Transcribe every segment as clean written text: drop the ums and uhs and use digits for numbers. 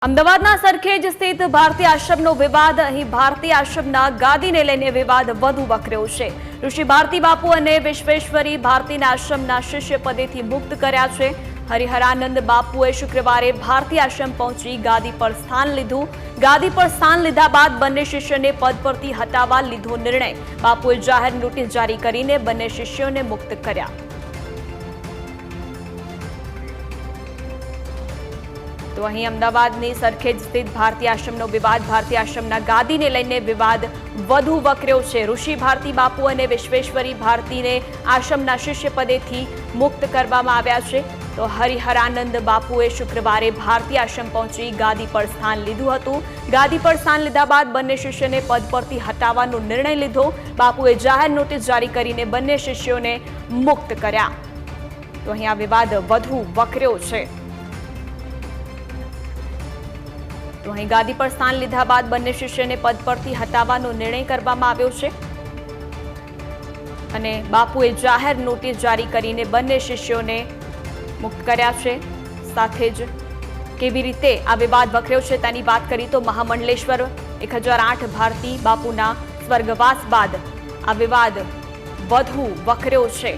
અમદાવાદના સરખેજ સ્થિત ભારતીય આશ્રમનો વિવાદ. અહીં ભારતીય આશ્રમના ગાદીને લઈને વિવાદ વધુ વકર્યો છે. ઋષિ ભારતી બાપુ અને વિશ્વેશ્વરી ભારતીના આશ્રમના શિષ્ય પદેથી મુક્ત કર્યા છે. હરિહરાનંદ બાપુએ શુક્રવારે ભારતીય આશ્રમ પહોંચી ગાદી પર સ્થાન લીધું. ગાદી પર સ્થાન લીધા બાદ બંને શિષ્યને પદ પરથી હટાવવા લીધો નિર્ણય. બાપુએ જાહેર નોટિસ જારી કરીને બંને શિષ્યોને મુક્ત કર્યા. તો અહીં અમદાવાદની સરખેજ સ્થિત ભારતીય આશ્રમનો વિવાદ. ભારતીય આશ્રમના ગાદીને લઈને વિવાદ વધુ વકર્યો છે. ઋષિ ભારતી બાપુ અને વિશ્વેશ્વરી ભારતીને આશ્રમના શિષ્ય પદેથી મુક્ત કરવામાં આવ્યા છે. તો હરિહરાનંદ બાપુએ શુક્રવારે ભારતીય આશ્રમ પહોંચી ગાદી પર સ્થાન લીધું હતું. ગાદી પર સ્થાન લીધા બાદ બંને શિષ્યને પદ પરથી હટાવવાનો નિર્ણય લીધો. બાપુએ જાહેર નોટિસ જારી કરીને બંને શિષ્યોને મુક્ત કર્યા. તો અહીં આ વિવાદ વધુ વકર્યો છે. તો અહીં ગાદી પર સ્થાન લીધા બાદ બંને શિષ્યને પદ પરથી હટાવવાનો નિર્ણય કરવામાં આવ્યો છે અને બાપુએ જાહેર નોટિસ જારી કરીને બંને શિષ્યોને મુક્ત કર્યા છે. સાથે જ કેવી રીતે આ વિવાદ વકર્યો છે તેની વાત કરી તો મહામંડલેશ્વર 1008 ભારતી બાપુના સ્વર્ગવાસ બાદ આ વિવાદ વધુ વકર્યો છે.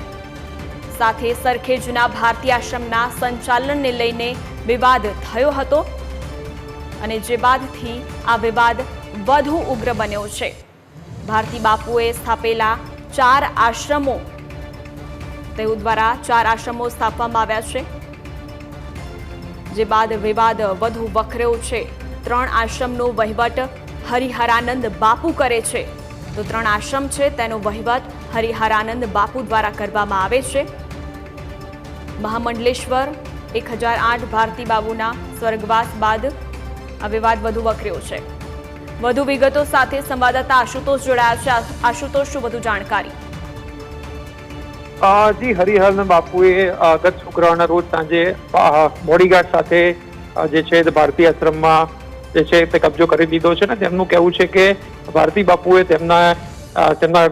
સાથે સરખેજના ભારતીય આશ્રમના સંચાલનને લઈને વિવાદ થયો હતો અને જે બાદથી આ વિવાદ વધુ ઉગ્ર બન્યો છે. ભારતી બાપુએ સ્થાપેલા 4 આશ્રમો તેઓ દ્વારા 4 આશ્રમો સ્થાપવામાં આવ્યા છે. જે બાદ વિવાદ વધુ વકર્યો છે. 3 આશ્રમનો વહીવટ હરિહરાનંદ બાપુ કરે છે. તો 3 આશ્રમ છે તેનો વહીવટ હરિહરાનંદ બાપુ દ્વારા કરવામાં આવે છે. મહામંડલેશ્વર 1008 ભારતી બાબુના સ્વર્ગવાસ બાદ આ વિવાદ વધુ વકર્યો છે. વધુ વિગતો સાથે સંવાદદાતા આશુતોષ જોડાયા છે. આશુતોષ, શું વધુ જાણકારી? જી, હરિહરાનંદ બાપુએ ગત શુક્રવારના રોજ સાંજે બોડીગાર્ડ સાથે જે છે ભારતીય આશ્રમમાં જે છે તે કબજો કરી લીધો છે ને તેમનું કહેવું છે કે ભારતી બાપુએ તેમના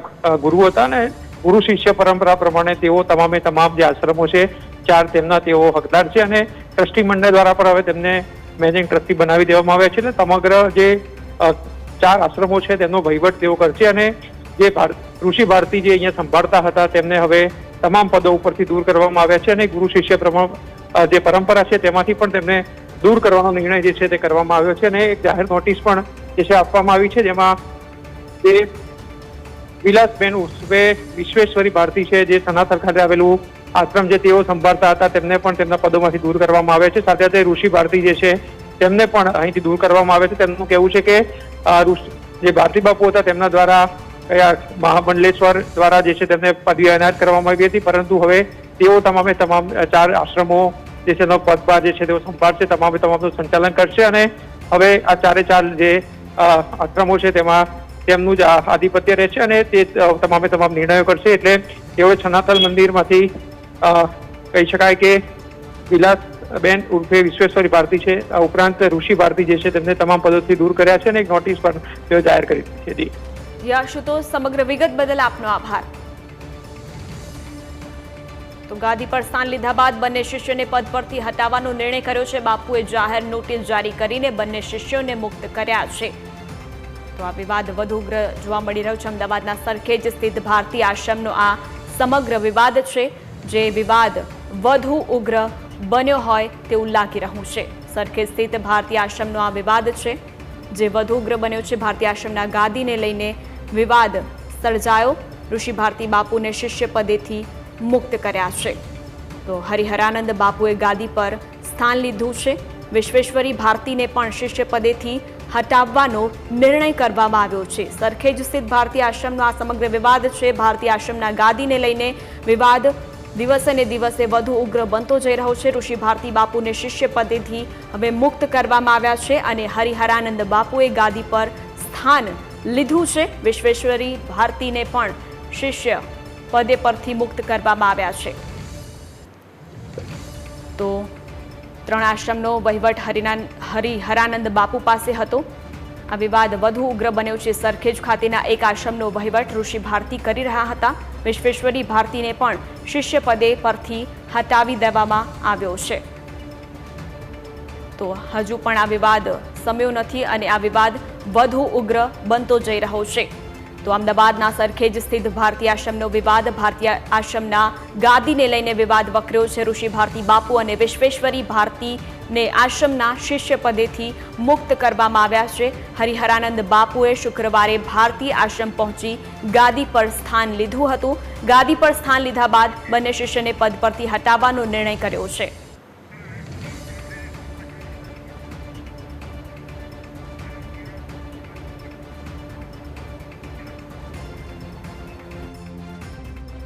ગુરુ હતા ને ગુરુ શિષ્ય પરંપરા પ્રમાણે તેઓ તમામ જે આશ્રમો છે 4 તેમના તેઓ હકદાર છે અને ટ્રસ્ટી મંડળ દ્વારા પણ હવે તેમને મેનેજિંગ ટ્રસ્ટી બનાવી દેવામાં આવ્યા છે ને સમગ્ર જે 4 આશ્રમો છે તેમનો વહીવટ તેઓ કરશે અને જે ઋષિ ભારતી જે અહીંયા સંભાળતા હતા તેમને હવે તમામ પદો ઉપરથી દૂર કરવામાં આવ્યા છે અને ગુરુ શિષ્ય જે પરંપરા છે તેમાંથી પણ તેમને દૂર કરવાનો નિર્ણય જે છે તે કરવામાં આવ્યો છે અને એક જાહેર નોટિસ પણ જે છે આપવામાં આવી છે. જેમાં જે વિલાસબેન ઉર્ફે વિશ્વેશ્વરી ભારતી છે જે સનાતન ખાતે આવેલું આશ્રમ જે તેઓ સંભાળતા હતા તેમને પણ તેમના પદોમાંથી દૂર કરવામાં આવે છે. સાથે સાથે ઋષિ ભારતી જે છે તેમને પણ અહીંથી દૂર કરવામાં આવે છે. તેમનું કહેવું છે કે જે ભારતી બાપુ હતા તેમના દ્વારા મહામંડલેશ્વર દ્વારા જે છે તેમને પદવી એનાયત કરવામાં આવી હતી, પરંતુ હવે તેઓ તમામ 4 આશ્રમો જે છે પદભાર જે છે તેઓ સંભાળશે, તમામનું સંચાલન કરશે અને હવે આ 4 જે આશ્રમો છે તેમાં તેમનું જ આધિપત્ય રહેશે અને તે તમામ નિર્ણયો કરશે. એટલે તેઓએ સનાતન મંદિરમાંથી કહી શકાય કે વિલાસબેન ઉર્ફે વિશ્વેશ્વરી ભારતી છે ઉપરાંત ઋષિ ભારતી જે છે તેમને તમામ પદોથી દૂર કર્યા છે અને એક નોટિસ પણ તેઓ જાહેર કરી છે. જી આશુતોષ, સમગ્ર વિગત બદલ આપનો આભાર. તો ગાદી પર સ્થાન લીધા બાદ બંને શિષ્યોને પદ પરથી હટાવવાનો નિર્ણય કર્યો છે. બાપુએ જાહેર નોટિસ જારી કરીને બંને શિષ્યોને મુક્ત કર્યા છે. તો આ વિવાદ વધુ ઉગ્ર જોવા મળી રહ્યો છે. અમદાવાદના સરખેજ સ્થિત ભારતીય આશ્રમનો આ સમગ્ર વિવાદ છે. જે વિવાદ વધુ ઉગ્ર બન્યો હોય તેવું લાગી રહ્યું છે. સરખેજ સ્થિત ભારતીય આશ્રમનો આ વિવાદ છે જે વધુ ઉગ્ર બન્યો છે. ભારતીય આશ્રમના ગાદીને લઈને વિવાદ સર્જાયો. ઋષિ ભારતી બાપુને શિષ્ય પદેથી મુક્ત કર્યા છે. તો હરિહરાનંદ બાપુએ ગાદી પર સ્થાન લીધું છે. વિશ્વેશ્વરી ભારતીને પણ શિષ્ય પદેથી હટાવવાનો નિર્ણય કરવામાં આવ્યો છે. સરખેજ સ્થિત ભારતીય આશ્રમનો આ સમગ્ર વિવાદ છે. ભારતીય આશ્રમના ગાદીને લઈને વિવાદ દિવસે ને દિવસે વધુ ઉગ્ર બનતો જઈ રહ્યો છે. ઋષિ ભારતી બાપુને શિષ્ય પદેથી હવે મુક્ત કરવામાં આવ્યા છે અને હરિહરાનંદ બાપુએ ગાદી પર સ્થાન લીધું છે. વિશ્વેશ્વરી ભારતીને પણ શિષ્ય પદે પરથી મુક્ત કરવામાં આવ્યા છે. તો 3 આશ્રમનો વહીવટ હરિહરાનંદ બાપુ પાસે હતો. આ વિવાદ વધુ ઉગ્ર બન્યો છે. સરખેજ ખાતેના એક આશ્રમનો વહીવટ ઋષિ ભારતી કરી રહ્યા હતા. વિશ્વેશ્વરી ભારતીને પણ શિષ્ય પદે પરથી હટાવી દેવામાં આવ્યો છે. તો હજુ પણ આ વિવાદ શમ્યો નથી અને આ વિવાદ વધુ ઉગ્ર બનતો જઈ રહ્યો છે। તો અમદાવાદના સરખેજ સ્થિત ભારતી આશ્રમનો વિવાદ, ભારતીય આશ્રમના ગાદીને લઈને વિવાદ વકર્યો છે। ઋષિ ભારતી બાપુ અને વિશ્વેશ્વરી ભારતીને આશ્રમના શિષ્ય પદેથી મુક્ત કરવામાં આવ્યા છે। હરિહરાનંદ બાપુએ શુક્રવારે ભારતી આશ્રમ પહોંચી ગાદી પર સ્થાન લીધું હતું। ગાદી પર સ્થાન લીધા બાદ બંને શિષ્યને પદ પરથી હટાવવાનો નિર્ણય કર્યો છે।